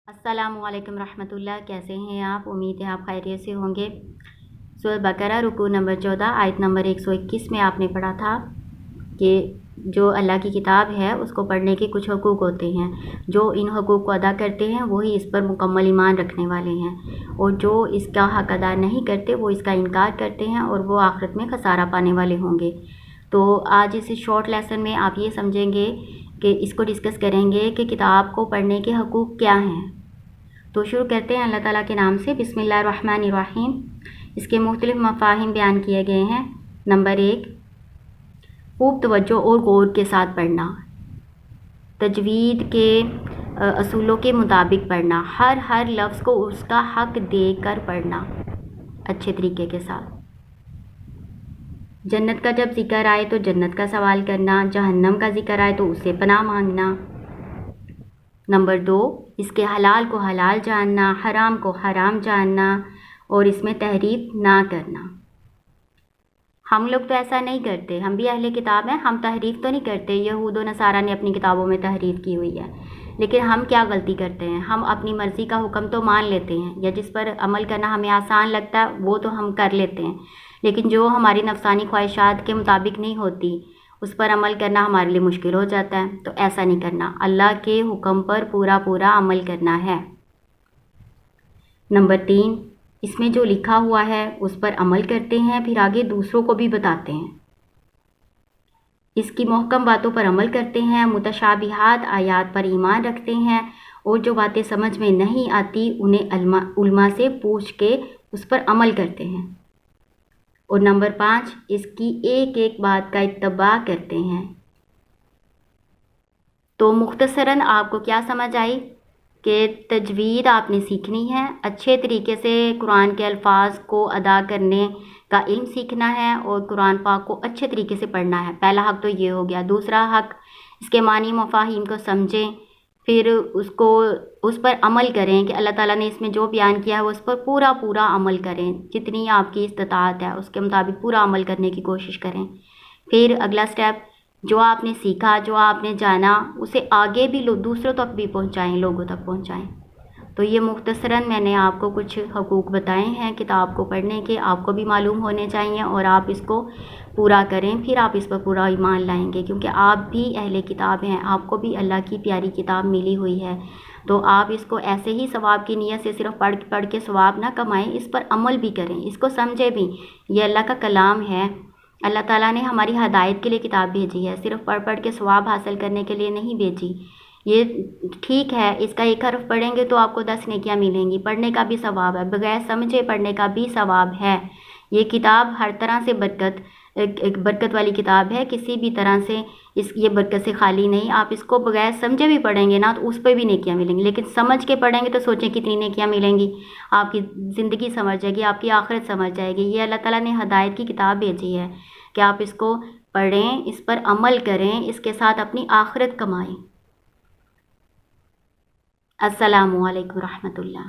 अस्सलामु अलैकुम रहमतुल्लाह। कैसे हैं आप? उम्मीद है आप खैरियत से होंगे। सूरह बकरा रुकू नंबर 14 आयत नंबर 121 में आपने पढ़ा था कि जो अल्लाह की किताब है उसको पढ़ने के कुछ हकूक़ होते हैं। जो इन हकूक़ को अदा करते हैं वही इस पर मुकम्मल ईमान रखने वाले हैं, और जो इसका हक़ अदा नहीं करते वो इसका इनकार करते हैं और वो आखिरत में खसारा पाने वाले होंगे। तो आज इस शॉर्ट लेसन में आप ये समझेंगे कि इसको डिस्कस करेंगे कि किताब को पढ़ने के हकूक़ क्या हैं। तो शुरू करते हैं अल्लाह ताला के नाम से। बिस्मिल्लाहिर्रहमानिर्रहीम। इसके मुख्तलिफ़ मफ़ाहिम बयान किए गए हैं। नंबर 1, खूब तवज्जो और गौर के साथ पढ़ना, तजवीद के असूलों के मुताबिक पढ़ना, हर लफ्ज़ को उसका हक़ देकर पढ़ना अच्छे तरीके के साथ। जन्नत का जब ज़िक्र आए तो जन्नत का सवाल करना, जहन्नम का ज़िक्र आए तो उससे पनाह मांगना। नंबर 2, इसके हलाल को हलाल जानना, हराम को हराम जानना और इसमें तहरीफ ना करना। हम लोग तो ऐसा नहीं करते, हम भी अहले किताब हैं, हम तहरीफ तो नहीं करते। यहूद व नसारा ने अपनी किताबों में तहरीफ की हुई है, लेकिन हम क्या गलती करते हैं? हम अपनी मर्ज़ी का हुक्म तो मान लेते हैं, या जिस पर अमल करना हमें आसान लगता है वो तो हम कर लेते हैं, लेकिन जो हमारी नफसानी ख्वाहिशात के मुताबिक नहीं होती उस पर अमल करना हमारे लिए मुश्किल हो जाता है। तो ऐसा नहीं करना, अल्लाह के हुक्म पर पूरा अमल करना है। नंबर 3, इसमें जो लिखा हुआ है उस पर अमल करते हैं, फिर आगे दूसरों को भी बताते हैं। इसकी मुहकम बातों पर अमल करते हैं, मुतशाबिहात आयात पर ईमान रखते हैं, और जो बातें समझ में नहीं आती उन्हें उलमा से पूछ के उस पर अमल करते हैं। और नंबर 5, इसकी एक एक बात का इत्तबा करते हैं। तो मुख्तसरन आपको क्या समझ आई कि तजवीद आपने सीखनी है, अच्छे तरीके से कुरान के अल्फाज को अदा करने का इल्म सीखना है और कुरान पाक को अच्छे तरीके से पढ़ना है। पहला हक़ तो ये हो गया। दूसरा हक़, इसके मानी मफ़ाहीम को समझें, फिर उसको उस पर अमल करें कि अल्लाह ताला ने इसमें जो बयान किया है वो उस पर पूरा अमल करें। जितनी आपकी इस्तिताअत है उसके मुताबिक पूरा अमल करने की कोशिश करें। फिर अगला स्टेप, जो आपने सीखा, जो आपने जाना, उसे आगे भी दूसरों तक भी पहुंचाएं, लोगों तक पहुंचाएं। तो ये मुख्तसरन मैंने आपको कुछ हकूक़ बताए हैं किताब को पढ़ने के, आपको भी मालूम होने चाहिए और आप इसको पूरा करें, फिर आप इस पर पूरा ईमान लाएंगे, क्योंकि आप भी अहले किताब हैं, आपको भी अल्लाह की प्यारी किताब मिली हुई है। तो आप इसको ऐसे ही सवाब की नीयत से सिर्फ पढ़ के सवाब ना कमाएं, इस पर अमल भी करें, इसको समझे भी। ये अल्लाह का कलाम है, अल्लाह ताला ने हमारी हदायत के लिए किताब भेजी है, सिर्फ पढ़ के सवाब हासिल करने के लिए नहीं भेजी। ये ठीक है, इसका एक हर्फ पढ़ेंगे तो आपको 10 नेकियां मिलेंगी, पढ़ने का भी सवाब है, बगैर समझे पढ़ने का भी सवाब है। ये किताब हर तरह से एक बरकत वाली किताब है, किसी भी तरह से ये बरकत से खाली नहीं। आप इसको बगैर समझे भी पढ़ेंगे ना तो उस पर भी नेकियां मिलेंगी, लेकिन समझ के पढ़ेंगे तो सोचें कितनी नेकियां मिलेंगी। आपकी ज़िंदगी समझ जाएगी, आपकी आखिरत समझ जाएगी। ये अल्लाह ताला ने हदायत की किताब भेजी है कि आप इसको पढ़ें, इस पर अमल करें, इसके साथ अपनी आखिरत कमाएं। अस्सलामु अलैकुम रहमतुल्लाह।